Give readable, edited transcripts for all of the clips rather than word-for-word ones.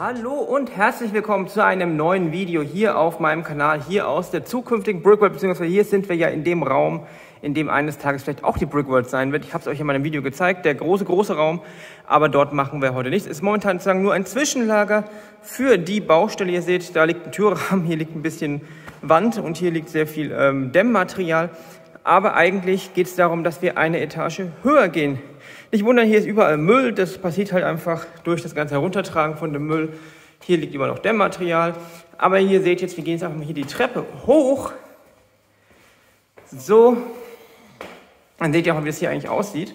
Hallo und herzlich willkommen zu einem neuen Video hier auf meinem Kanal, hier aus der zukünftigen Brickworld, beziehungsweise hier sind wir ja in dem Raum, in dem eines Tages vielleicht auch die Brickworld sein wird. Ich habe es euch in meinem Video gezeigt, der große Raum, aber dort machen wir heute nichts. Es ist momentan sozusagen nur ein Zwischenlager für die Baustelle. Ihr seht, da liegt ein Türrahmen, hier liegt ein bisschen Wand und hier liegt sehr viel Dämmmaterial. Aber eigentlich geht es darum, dass wir eine Etage höher gehen. Nicht wundern, hier ist überall Müll, das passiert halt einfach durch das ganze Heruntertragen von dem Müll. Hier liegt immer noch Dämmmaterial. Aber hier seht ihr jetzt, wir gehen jetzt einfach mal hier die Treppe hoch. So, dann seht ihr auch, wie es hier eigentlich aussieht.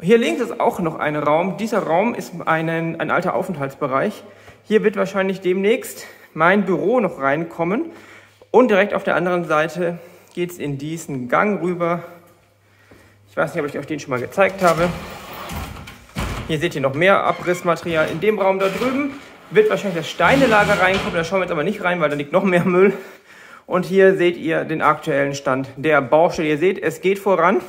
Hier links ist auch noch ein Raum. Dieser Raum ist ein alter Aufenthaltsbereich. Hier wird wahrscheinlich demnächst mein Büro noch reinkommen. Und direkt auf der anderen Seite geht es in diesen Gang rüber. Ich weiß nicht, ob ich euch den schon mal gezeigt habe. Hier seht ihr noch mehr Abrissmaterial. In dem Raum da drüben wird wahrscheinlich das Steinelager reinkommen. Da schauen wir jetzt aber nicht rein, weil da liegt noch mehr Müll. Und hier seht ihr den aktuellen Stand der Baustelle. Ihr seht, es geht voran.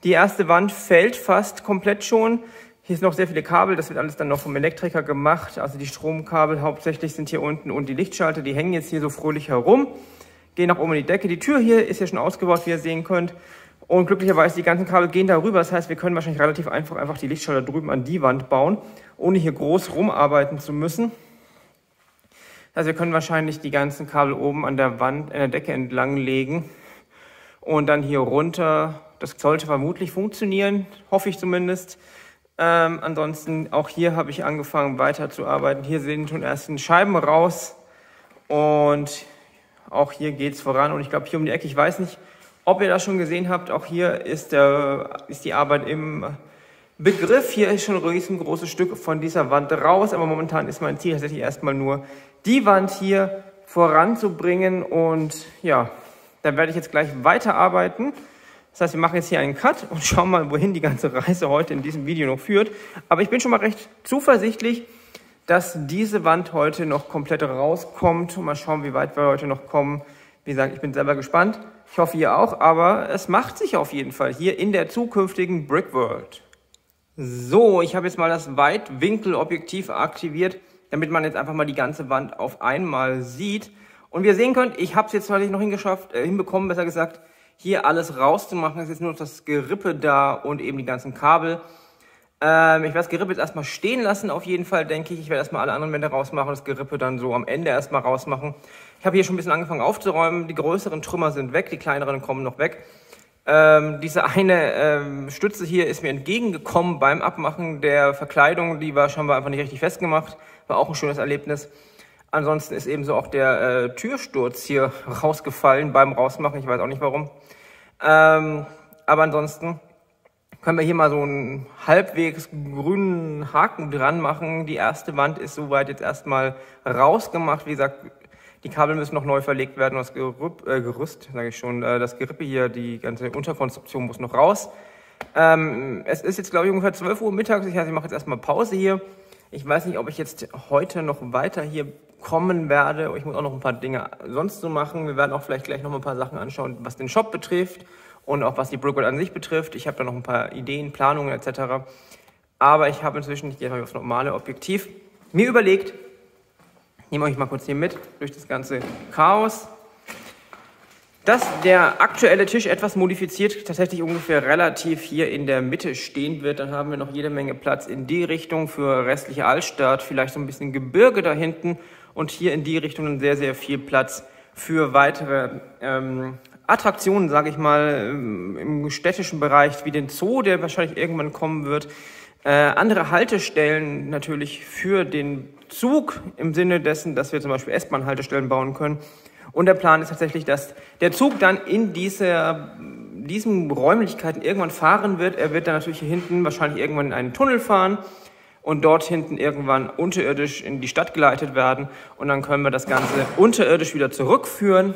Die erste Wand fällt fast komplett schon. Hier sind noch sehr viele Kabel. Das wird alles dann noch vom Elektriker gemacht. Also die Stromkabel hauptsächlich sind hier unten und die Lichtschalter, die hängen jetzt hier so fröhlich herum. Gehen nach oben in die Decke. Die Tür hier ist ja schon ausgebaut, wie ihr sehen könnt. Und glücklicherweise, die ganzen Kabel gehen darüber. Das heißt, wir können wahrscheinlich relativ einfach die Lichtschalter drüben an die Wand bauen, ohne hier groß rumarbeiten zu müssen. Also wir können wahrscheinlich die ganzen Kabel oben an der Wand, an der Decke entlang legen und dann hier runter. Das sollte vermutlich funktionieren, hoffe ich zumindest. Ansonsten, auch hier habe ich angefangen weiterzuarbeiten. Hier sind schon ersten Scheiben raus und auch hier geht es voran. Und ich glaube, hier um die Ecke, ich weiß nicht, ob ihr das schon gesehen habt, auch hier ist die Arbeit im Begriff. Hier ist schon ein riesengroßes Stück von dieser Wand raus, aber momentan ist mein Ziel tatsächlich erstmal nur, die Wand hier voranzubringen. Und ja, dann werde ich jetzt gleich weiterarbeiten. Das heißt, wir machen jetzt hier einen Cut und schauen mal, wohin die ganze Reise heute in diesem Video noch führt. Aber ich bin schon mal recht zuversichtlich, dass diese Wand heute noch komplett rauskommt. Und mal schauen, wie weit wir heute noch kommen. Wie gesagt, ich bin selber gespannt. Ich hoffe, ihr auch, aber es macht sich auf jeden Fall hier in der zukünftigen Brickworld. So, ich habe jetzt mal das Weitwinkelobjektiv aktiviert, damit man jetzt einfach mal die ganze Wand auf einmal sieht. Und wie ihr sehen könnt, ich habe es jetzt tatsächlich noch hinbekommen, besser gesagt, hier alles rauszumachen. Es ist jetzt nur noch das Gerippe da und eben die ganzen Kabel. Ich werde das Gerippe jetzt erstmal stehen lassen, auf jeden Fall, denke ich. Ich werde erstmal alle anderen Wände rausmachen und das Gerippe dann so am Ende erstmal rausmachen. Ich habe hier schon ein bisschen angefangen aufzuräumen. Die größeren Trümmer sind weg, die kleineren kommen noch weg. Diese eine Stütze hier ist mir entgegengekommen beim Abmachen der Verkleidung. Die war scheinbar einfach nicht richtig festgemacht. War auch ein schönes Erlebnis. Ansonsten ist ebenso auch der Türsturz hier rausgefallen beim Rausmachen. Ich weiß auch nicht warum. Aber ansonsten können wir hier mal so einen halbwegs grünen Haken dran machen. Die erste Wand ist soweit jetzt erstmal rausgemacht. Wie gesagt, die Kabel müssen noch neu verlegt werden. Das Gerüst, sage ich schon, das Gerippe hier, die ganze Unterkonstruktion muss noch raus. Es ist jetzt, glaube ich, ungefähr 12 Uhr mittags. Ich mache jetzt erstmal Pause hier. Ich weiß nicht, ob ich jetzt heute noch weiter hier kommen werde. Ich muss auch noch ein paar Dinge sonst so machen. Wir werden auch vielleicht gleich noch ein paar Sachen anschauen, was den Shop betrifft. Und auch was die Brickworld an sich betrifft. Ich habe da noch ein paar Ideen, Planungen etc. Aber ich habe inzwischen, ich gehe mal aufs normale Objektiv, mir überlegt, ich nehme euch mal kurz hier mit durch das ganze Chaos, dass der aktuelle Tisch etwas modifiziert tatsächlich ungefähr relativ hier in der Mitte stehen wird. Dann haben wir noch jede Menge Platz in die Richtung für restliche Altstadt, vielleicht so ein bisschen Gebirge da hinten und hier in die Richtung dann sehr, sehr viel Platz für weitere Attraktionen, sage ich mal, im städtischen Bereich, wie den Zoo, der wahrscheinlich irgendwann kommen wird. Andere Haltestellen natürlich für den Zug im Sinne dessen, dass wir zum Beispiel S-Bahn-Haltestellen bauen können. Und der Plan ist tatsächlich, dass der Zug dann in diesen Räumlichkeiten irgendwann fahren wird. Er wird dann natürlich hier hinten wahrscheinlich irgendwann in einen Tunnel fahren und dort hinten irgendwann unterirdisch in die Stadt geleitet werden. Und dann können wir das Ganze unterirdisch wieder zurückführen.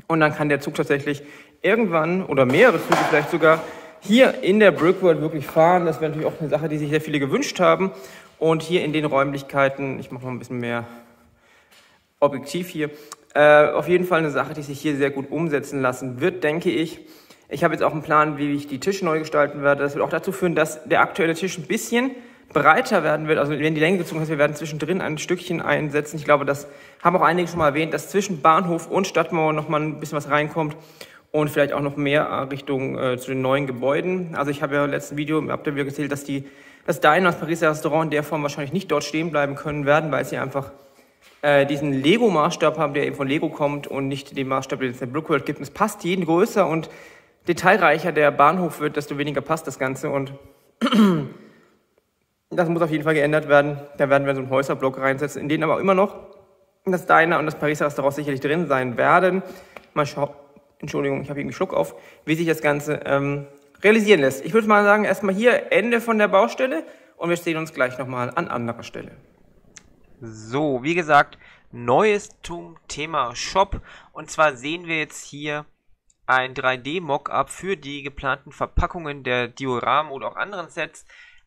Und dann kann der Zug tatsächlich irgendwann oder mehrere Züge vielleicht sogar hier in der Brickworld wirklich fahren. Das wäre natürlich auch eine Sache, die sich sehr viele gewünscht haben. Und hier in den Räumlichkeiten, ich mache noch ein bisschen mehr Objektiv hier, auf jeden Fall eine Sache, die sich hier sehr gut umsetzen lassen wird, denke ich. Ich habe jetzt auch einen Plan, wie ich die Tische neu gestalten werde. Das wird auch dazu führen, dass der aktuelle Tisch ein bisschen breiter werden wird, also wenn die Länge gezogen ist, wir werden zwischendrin ein Stückchen einsetzen. Ich glaube, das haben auch einige schon mal erwähnt, dass zwischen Bahnhof und Stadtmauer nochmal ein bisschen was reinkommt und vielleicht auch noch mehr Richtung zu den neuen Gebäuden. Also ich habe ja im letzten Video, habt ihr wieder gezählt, dass das Diner, das Pariser Restaurant in der Form wahrscheinlich nicht dort stehen bleiben können werden, weil sie einfach diesen Lego-Maßstab haben, der eben von Lego kommt und nicht den Maßstab, den es in der Brickworld gibt. Und es passt, je größer und detailreicher der Bahnhof wird, desto weniger passt das Ganze und das muss auf jeden Fall geändert werden. Da werden wir so einen Häuserblock reinsetzen, in denen aber immer noch das Diner und das Pariser Restaurant sicherlich drin sein werden. Mal schauen, Entschuldigung, ich habe hier einen Schluck auf, wie sich das Ganze realisieren lässt. Ich würde mal sagen, erstmal hier Ende von der Baustelle und wir sehen uns gleich nochmal an anderer Stelle. So, wie gesagt, Neues zum Thema Shop. Und zwar sehen wir jetzt hier ein 3D-Mockup für die geplanten Verpackungen der Dioramen oder auch anderen Sets.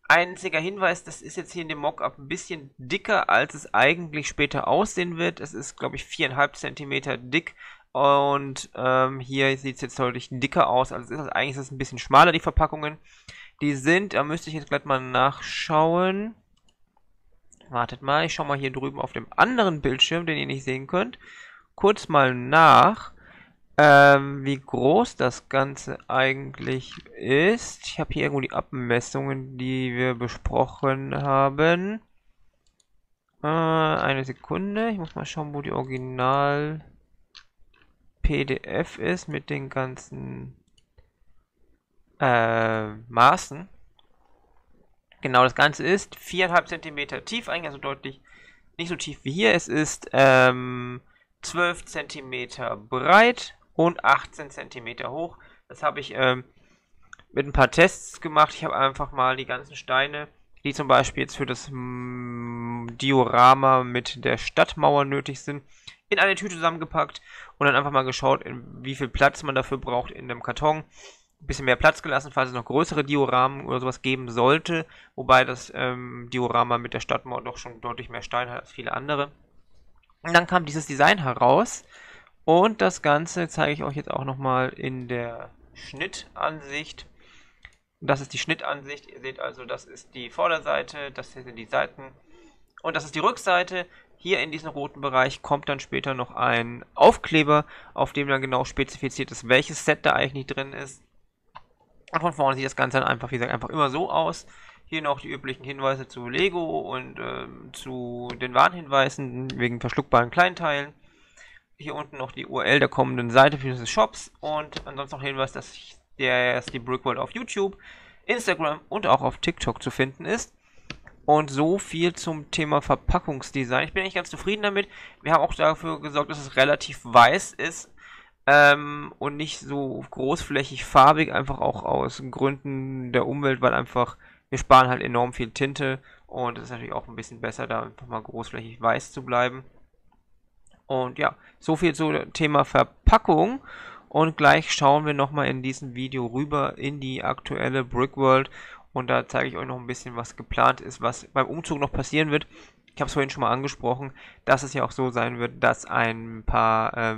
Einziger Hinweis, das ist jetzt hier in dem Mockup ein bisschen dicker, als es eigentlich später aussehen wird. Es ist, glaube ich, 4,5 cm dick und hier sieht es jetzt deutlich dicker aus. Also eigentlich ist es ein bisschen schmaler, die Verpackungen. Die sind, da müsste ich jetzt gleich mal nachschauen. Wartet mal, ich schaue mal hier drüben auf dem anderen Bildschirm, den ihr nicht sehen könnt, kurz mal nach, wie groß das Ganze eigentlich ist. Ich habe hier irgendwo die Abmessungen, die wir besprochen haben. Eine Sekunde, ich muss mal schauen, wo die Original PDF ist mit den ganzen Maßen. Genau, das Ganze ist 4,5 cm tief, eigentlich also deutlich nicht so tief wie hier. Es ist 12 cm breit und 18 cm hoch. Das habe ich mit ein paar Tests gemacht. Ich habe einfach mal die ganzen Steine, die zum Beispiel jetzt für das Diorama mit der Stadtmauer nötig sind, in eine Tüte zusammengepackt und dann einfach mal geschaut, wie viel Platz man dafür braucht in einem Karton. Ein bisschen mehr Platz gelassen, falls es noch größere Dioramen oder sowas geben sollte, wobei das Diorama mit der Stadtmauer doch schon deutlich mehr Stein hat als viele andere. Und dann kam dieses Design heraus und das Ganze zeige ich euch jetzt auch nochmal in der Schnittansicht. Das ist die Schnittansicht, ihr seht also, das ist die Vorderseite, das hier sind die Seiten und das ist die Rückseite. Hier in diesem roten Bereich kommt dann später noch ein Aufkleber, auf dem dann genau spezifiziert ist, welches Set da eigentlich drin ist. Und von vorne sieht das Ganze dann einfach, wie gesagt, einfach immer so aus. Hier noch die üblichen Hinweise zu Lego und zu den Warnhinweisen wegen verschluckbaren Kleinteilen. Hier unten noch die URL der kommenden Seite für diese Shops und ansonsten noch Hinweis, dass die Brickworld auf YouTube, Instagram und auch auf TikTok zu finden ist. Und so viel zum Thema Verpackungsdesign. Ich bin eigentlich ganz zufrieden damit. Wir haben auch dafür gesorgt, dass es relativ weiß ist. Und nicht so großflächig farbig, einfach auch aus Gründen der Umwelt, weil einfach wir sparen halt enorm viel Tinte und es ist natürlich auch ein bisschen besser, da einfach mal großflächig weiß zu bleiben. Und ja, so viel zum Thema Verpackung und gleich schauen wir nochmal in diesem Video rüber in die aktuelle Brickworld und da zeige ich euch noch ein bisschen, was geplant ist, was beim Umzug noch passieren wird. Ich habe es vorhin schon mal angesprochen, dass es ja auch so sein wird, dass ein paar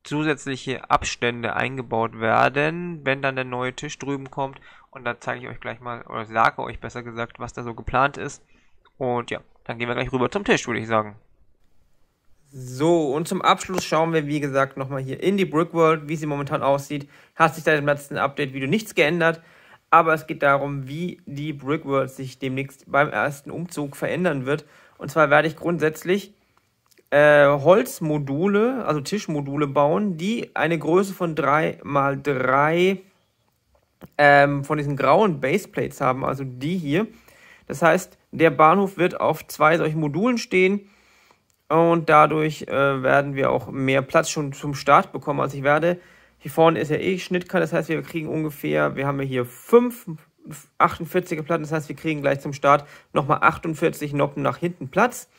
zusätzliche Abstände eingebaut werden, wenn dann der neue Tisch drüben kommt. Und da zeige ich euch gleich mal, oder sage euch besser gesagt, was da so geplant ist. Und ja, dann gehen wir gleich rüber zum Tisch, würde ich sagen. So, und zum Abschluss schauen wir, wie gesagt, nochmal hier in die Brickworld, wie sie momentan aussieht. Hat sich seit dem letzten Update-Video nichts geändert, aber es geht darum, wie die Brickworld sich demnächst beim ersten Umzug verändern wird. Und zwar werde ich grundsätzlich Holzmodule, also Tischmodule bauen, die eine Größe von 3×3 von diesen grauen Baseplates haben, also die hier. Das heißt, der Bahnhof wird auf 2 solchen Modulen stehen und dadurch werden wir auch mehr Platz schon zum Start bekommen. Also hier vorne ist ja eh Schnittkante, das heißt, wir kriegen ungefähr, wir haben hier 5 48er Platten, das heißt, wir kriegen gleich zum Start nochmal 48 Noppen nach hinten Platz.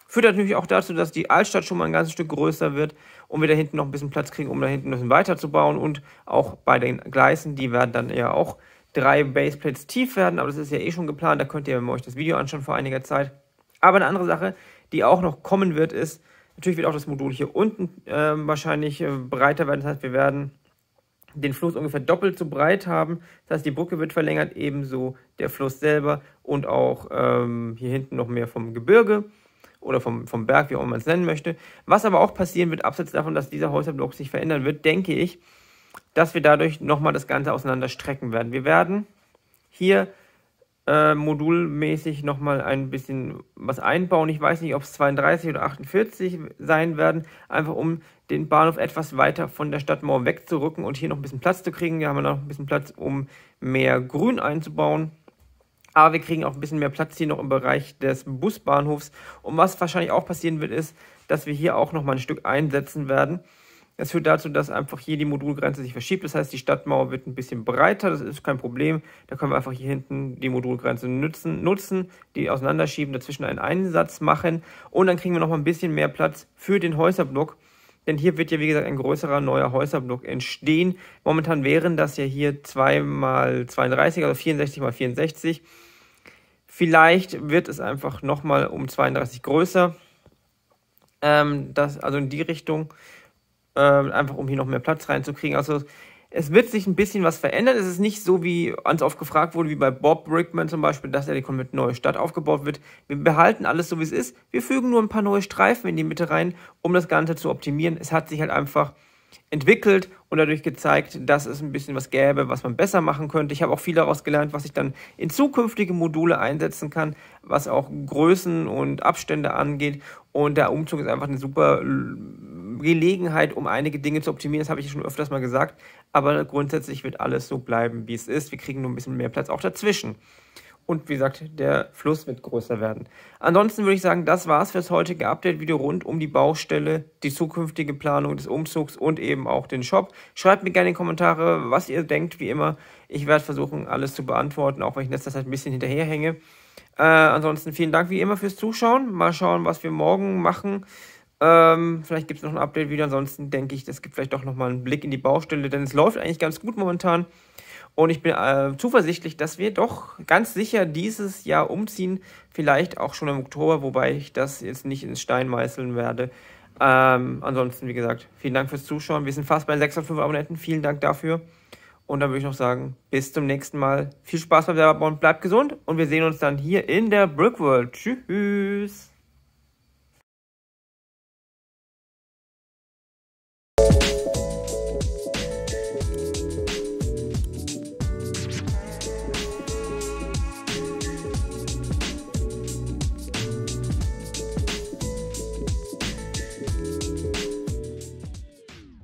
Führt natürlich auch dazu, dass die Altstadt schon mal ein ganzes Stück größer wird und wir da hinten noch ein bisschen Platz kriegen, um da hinten ein bisschen weiter zu bauen. Und auch bei den Gleisen, die werden dann ja auch 3 Baseplates tief werden, aber das ist ja eh schon geplant, da könnt ihr euch das Video anschauen vor einiger Zeit. Aber eine andere Sache, die auch noch kommen wird, ist, natürlich wird auch das Modul hier unten wahrscheinlich breiter werden. Das heißt, wir werden den Fluss ungefähr doppelt so breit haben. Das heißt, die Brücke wird verlängert, ebenso der Fluss selber und auch hier hinten noch mehr vom Gebirge oder vom Berg, wie auch immer man es nennen möchte. Was aber auch passieren wird, abseits davon, dass dieser Häuserblock sich verändern wird, denke ich, dass wir dadurch nochmal das Ganze auseinander strecken werden. Wir werden hier modulmäßig nochmal ein bisschen was einbauen. Ich weiß nicht, ob es 32 oder 48 sein werden, einfach um den Bahnhof etwas weiter von der Stadtmauer wegzurücken und hier noch ein bisschen Platz zu kriegen. Hier haben wir noch ein bisschen Platz, um mehr Grün einzubauen. Aber wir kriegen auch ein bisschen mehr Platz hier noch im Bereich des Busbahnhofs. Und was wahrscheinlich auch passieren wird, ist, dass wir hier auch nochmal ein Stück einsetzen werden. Das führt dazu, dass einfach hier die Modulgrenze sich verschiebt. Das heißt, die Stadtmauer wird ein bisschen breiter. Das ist kein Problem. Da können wir einfach hier hinten die Modulgrenze nutzen, die auseinanderschieben, dazwischen einen Einsatz machen. Und dann kriegen wir noch mal ein bisschen mehr Platz für den Häuserblock. Denn hier wird ja, wie gesagt, ein größerer neuer Häuserblock entstehen. Momentan wären das ja hier 2x32, also 64x64. Vielleicht wird es einfach nochmal um 32 größer. Also in die Richtung. Einfach um hier noch mehr Platz reinzukriegen. Also es wird sich ein bisschen was verändern. Es ist nicht so, wie ganz oft gefragt wurde, wie bei Bob Brickman zum Beispiel, dass die komplett neue Stadt aufgebaut wird. Wir behalten alles so, wie es ist. Wir fügen nur ein paar neue Streifen in die Mitte rein, um das Ganze zu optimieren. Es hat sich halt einfach entwickelt und dadurch gezeigt, dass es ein bisschen was gäbe, was man besser machen könnte. Ich habe auch viel daraus gelernt, was ich dann in zukünftige Module einsetzen kann, was auch Größen und Abstände angeht. Und der Umzug ist einfach eine super Gelegenheit, um einige Dinge zu optimieren. Das habe ich schon öfters mal gesagt. Aber grundsätzlich wird alles so bleiben, wie es ist. Wir kriegen nur ein bisschen mehr Platz auch dazwischen. Und wie gesagt, der Fluss wird größer werden. Ansonsten würde ich sagen, das war's für das heutige Update-Video rund um die Baustelle, die zukünftige Planung des Umzugs und eben auch den Shop. Schreibt mir gerne in die Kommentare, was ihr denkt, wie immer. Ich werde versuchen, alles zu beantworten, auch wenn ich in letzter Zeit ein bisschen hinterherhänge. Ansonsten vielen Dank wie immer fürs Zuschauen. Mal schauen, was wir morgen machen. Vielleicht gibt es noch ein Update-Video. Ansonsten denke ich, es gibt vielleicht doch nochmal einen Blick in die Baustelle, denn es läuft eigentlich ganz gut momentan. Und ich bin zuversichtlich, dass wir doch ganz sicher dieses Jahr umziehen. Vielleicht auch schon im Oktober, wobei ich das jetzt nicht ins Stein meißeln werde. Ansonsten, wie gesagt, vielen Dank fürs Zuschauen. Wir sind fast bei 605 Abonnenten. Vielen Dank dafür. Und dann würde ich noch sagen, bis zum nächsten Mal. Viel Spaß beim Selberbauen, bleibt gesund und wir sehen uns dann hier in der Brickworld. Tschüss.